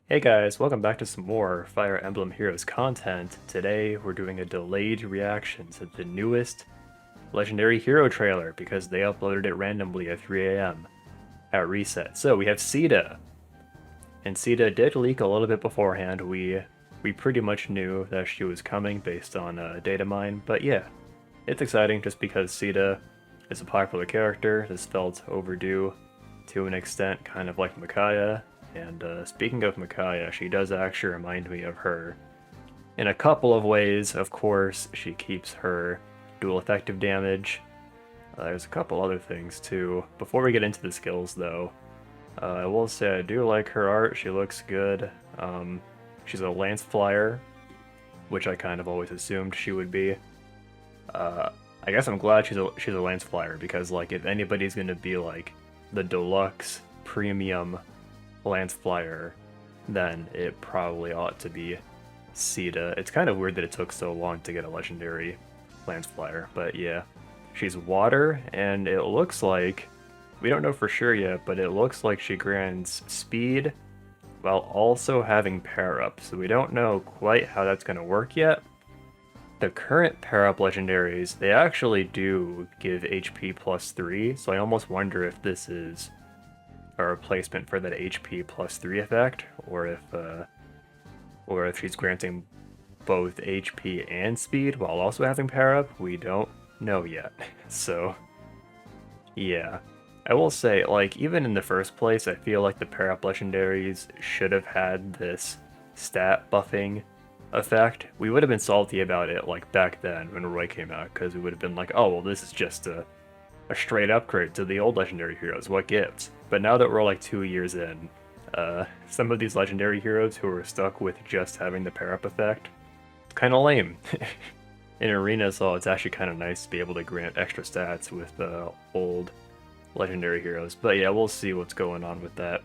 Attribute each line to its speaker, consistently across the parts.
Speaker 1: Hey guys, welcome back to some more Fire Emblem Heroes content. Today we're doing a delayed reaction to the newest Legendary Hero trailer because they uploaded it randomly at 3 a.m. at reset. So we have Caeda, and Caeda did leak a little bit beforehand. We pretty much knew that she was coming based on data mine, but yeah, it's exciting just because Caeda is a popular character. This felt overdue to an extent, kind of like Micaiah. And speaking of Micaiah, she does actually remind me of her in a couple of ways. Of course, she keeps her dual effective damage. There's a couple other things too. Before we get into the skills though, I will say I do like her art. She looks good. She's a lance flyer, which I kind of always assumed she would be. I guess I'm glad she's a lance flyer because like if anybody's gonna be like the deluxe premium lance flyer, then it probably ought to be Caeda. It's kind of weird that it took so long to get a legendary lance flyer, but yeah. She's water, and it looks like, we don't know for sure yet, but it looks like she grants speed while also having pair up, so we don't know quite how that's going to work yet. The current pair up legendaries, they actually do give HP plus 3, so I almost wonder if this is a replacement for that HP plus 3 effect, or if she's granting both HP and speed while also having pair up. We don't know yet. So yeah, I will say, like, even in the first place, I feel like the pair up legendaries should have had this stat buffing effect. We would have been salty about it like back then when Roy came out, because we would have been like, oh well, this is just a straight upgrade to the old legendary heroes, what gives? But now that we're like 2 years in, some of these legendary heroes who are stuck with just having the pair up effect, it's kind of lame. In Arena, so it's actually kind of nice to be able to grant extra stats with old legendary heroes. But yeah, we'll see what's going on with that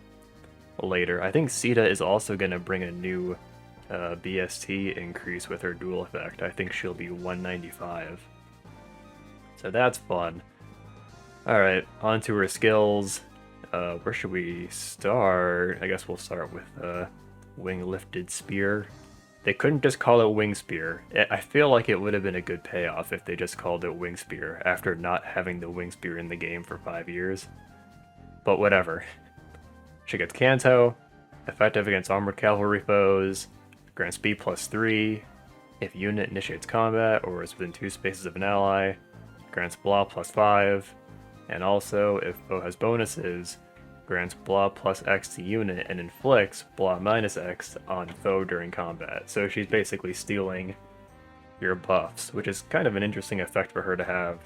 Speaker 1: later. I think Caeda is also going to bring a new BST increase with her dual effect. I think she'll be 195. So that's fun. Alright, on to her skills. Where should we start? I guess we'll start with Wing Lifted Spear. They couldn't just call it Wing Spear. I feel like it would have been a good payoff if they just called it Wing Spear after not having the Wing Spear in the game for 5 years. But whatever. She gets Kanto, effective against armored cavalry foes, grants speed plus 3, if unit initiates combat or is within 2 spaces of an ally, grants blah plus 5, and also, if foe has bonuses, grants blah plus X to unit and inflicts blah minus X on foe during combat. So she's basically stealing your buffs, which is kind of an interesting effect for her to have.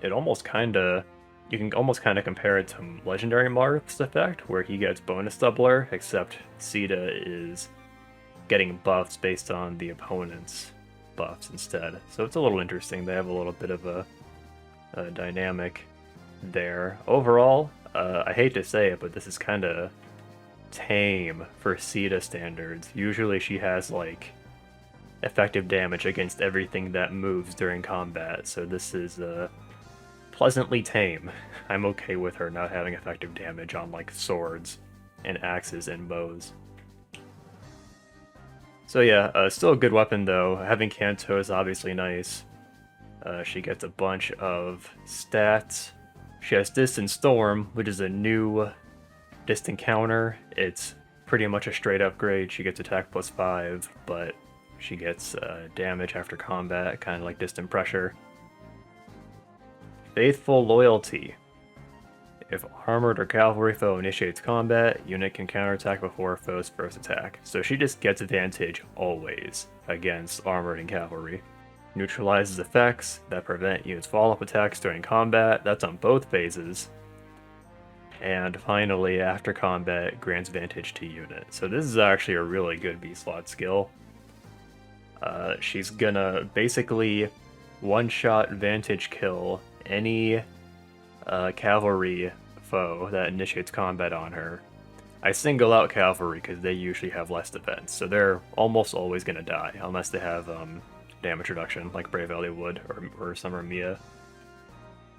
Speaker 1: It almost kinda, you can almost kinda compare it to Legendary Marth's effect, where he gets bonus doubler, except Caeda is getting buffs based on the opponent's buffs instead. So it's a little interesting. They have a little bit of a dynamic there. Overall, I hate to say it, but this is kind of tame for Caeda standards. Usually she has like effective damage against everything that moves during combat, so this is pleasantly tame. I'm okay with her not having effective damage on like swords and axes and bows. So yeah, still a good weapon though. Having Kanto is obviously nice. She gets a bunch of stats. She has Distant Storm, which is a new distant counter. It's pretty much a straight upgrade. She gets attack plus 5, but she gets damage after combat, kind of like Distant Pressure. Faithful Loyalty. If armored or cavalry foe initiates combat, unit can counterattack before foe's first attack. So she just gets advantage always against armored and cavalry. Neutralizes effects that prevent units' follow-up attacks during combat. That's on both phases. And finally, after combat, grants advantage to unit. So this is actually a really good B-slot skill. She's gonna basically one-shot vantage kill any cavalry foe that initiates combat on her. I single out cavalry because they usually have less defense, so they're almost always gonna die, unless they have damage reduction, like Brave Ellie would, or Summer Mia.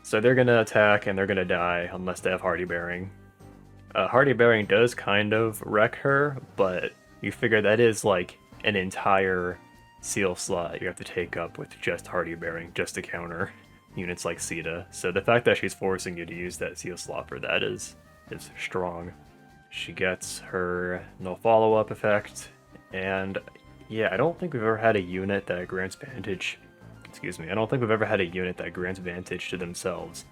Speaker 1: So they're gonna attack and they're gonna die unless they have Hardy Bearing. Hardy Bearing does kind of wreck her, but you figure that is like an entire seal slot you have to take up with just Hardy Bearing just to counter units like Caeda. So the fact that she's forcing you to use that seal slot for that is strong. She gets her no follow-up effect, and yeah, I don't think we've ever had a unit that grants vantage. Excuse me, I don't think we've ever had a unit that grants vantage to themselves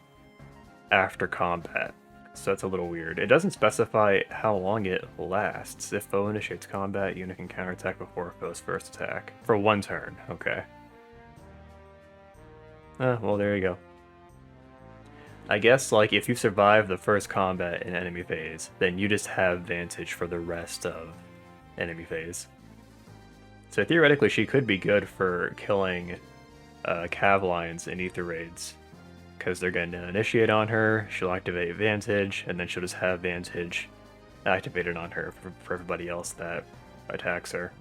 Speaker 1: after combat. So that's a little weird. It doesn't specify how long it lasts. If foe initiates combat, unit can counterattack before foe's first attack. For 1 turn, okay. Well, there you go. I guess, like, if you survive the first combat in enemy phase, then you just have vantage for the rest of enemy phase. So theoretically, she could be good for killing cav lines in ether raids, because they're going to initiate on her, she'll activate vantage, and then she'll just have vantage activated on her for everybody else that attacks her.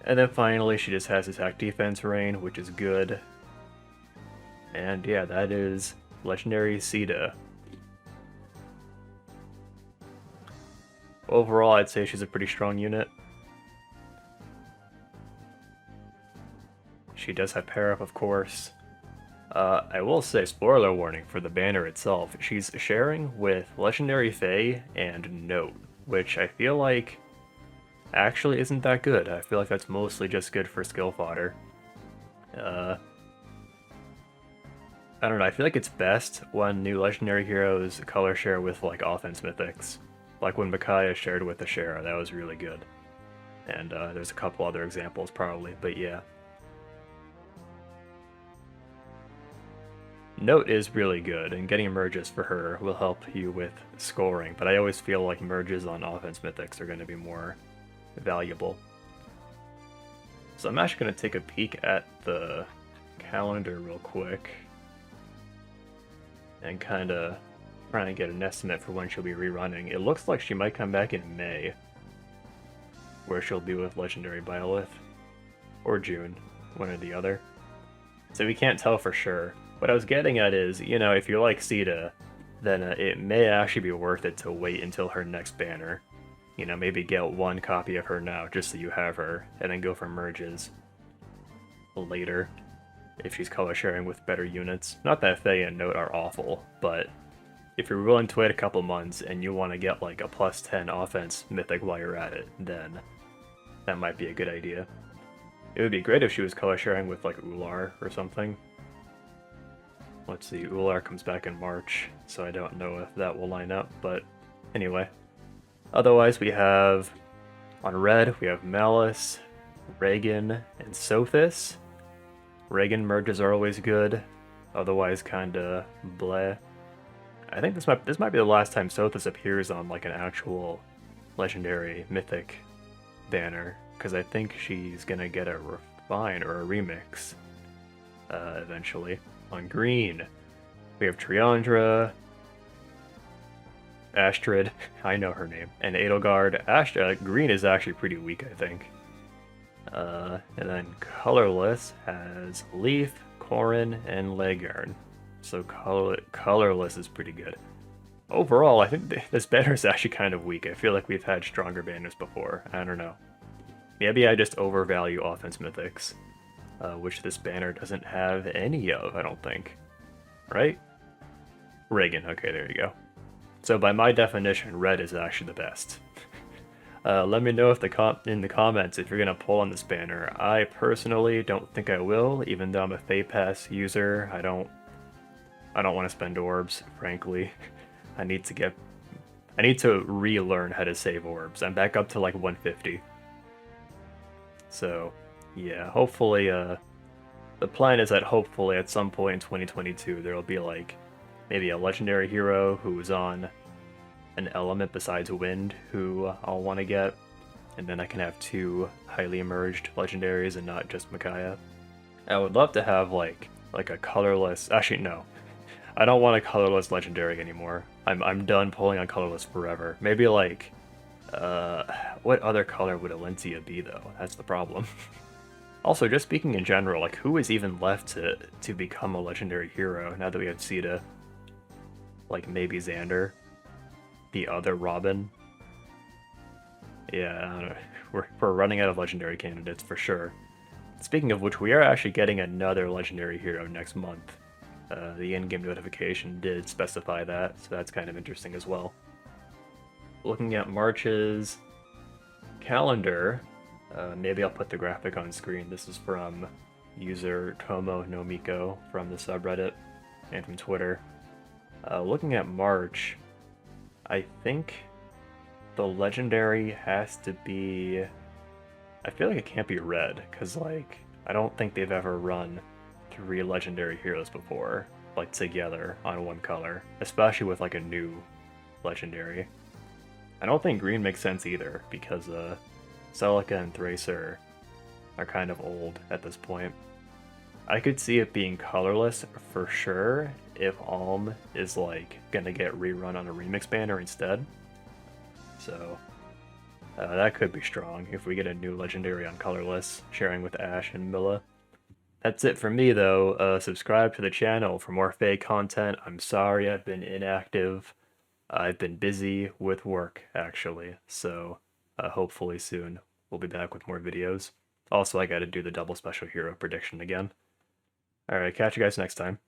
Speaker 1: And then finally, she just has attack defense rain, which is good. And yeah, that is Legendary Caeda. Overall, I'd say she's a pretty strong unit. She does have pair up, of course. I will say, spoiler warning for the banner itself, she's sharing with Legendary Fae and Note, which I feel like actually isn't that good. I feel like that's mostly just good for skill fodder. I don't know, I feel like it's best when new legendary heroes color share with like offense mythics. Like when Micaiah shared with Ashera, that was really good. And there's a couple other examples probably, but yeah. Note is really good, and getting merges for her will help you with scoring, but I always feel like merges on offense mythics are going to be more valuable. So I'm actually going to take a peek at the calendar real quick and kind of trying to get an estimate for when she'll be rerunning. It looks like she might come back in May, where she'll be with Legendary Byleth, or June, one or the other. So we can't tell for sure. What I was getting at is, you know, if you like Caeda, then it may actually be worth it to wait until her next banner. You know, maybe get 1 copy of her now, just so you have her, and then go for merges later, if she's color sharing with better units. Not that Fae and Note are awful, but if you're willing to wait a couple months and you want to get like a +10 offense mythic while you're at it, then that might be a good idea. It would be great if she was color sharing with like Ular or something. Let's see, Ular comes back in March, so I don't know if that will line up, but anyway. Otherwise, we have, on red, we have Malice, Reagan, and Sophis. Reagan merges are always good, otherwise kinda bleh. I think this might be the last time Sophis appears on like an actual legendary mythic banner, because I think she's gonna get a refine or a remix eventually. On green, we have Triandra, Astrid, I know her name, and Edelgard. Green is actually pretty weak, I think. And then colorless has Leaf, Corrin, and Legarn. So colorless is pretty good. Overall, I think this banner is actually kind of weak. I feel like we've had stronger banners before. I don't know. Maybe I just overvalue offense mythics, which this banner doesn't have any of, I don't think. Right? Reagan, okay, there you go. So by my definition, red is actually the best. Let me know if in the comments if you're gonna pull on this banner. I personally don't think I will, even though I'm a Fey Pass user. I don't want to spend orbs, frankly. I need to relearn how to save orbs. I'm back up to like 150. So, yeah, hopefully, the plan is that hopefully at some point in 2022 there'll be like maybe a legendary hero who's on an element besides wind who I'll want to get, and then I can have 2 highly emerged legendaries and not just Micaiah. I would love to have like a colorless. Actually, no, I don't want a colorless legendary anymore. I'm done pulling on colorless forever. Maybe like, what other color would Alencia be though? That's the problem. Also, just speaking in general, like who is even left to become a legendary hero now that we have Caeda? Like maybe Xander. the other Robin. Yeah, I don't know. We're running out of legendary candidates for sure. Speaking of which, we are actually getting another legendary hero next month. The in-game notification did specify that, so that's kind of interesting as well. Looking at March's calendar, maybe I'll put the graphic on screen. This is from user Tomo no Miko from the subreddit and from Twitter. Looking at March, I think the legendary has to be... I feel like it can't be red, because, like, I don't think they've ever run 3 legendary heroes before, like, together on one color, especially with, like, a new legendary. I don't think green makes sense either, because Celica and Thracer are kind of old at this point. I could see it being colorless for sure if Alm is, like, gonna get rerun on a remix banner instead. So that could be strong if we get a new legendary on colorless, sharing with Ash and Milla. That's it for me though. Subscribe to the channel for more fake content. I'm sorry I've been inactive. I've been busy with work actually, so hopefully soon we'll be back with more videos. Also, I gotta do the double special hero prediction again. Alright, catch you guys next time.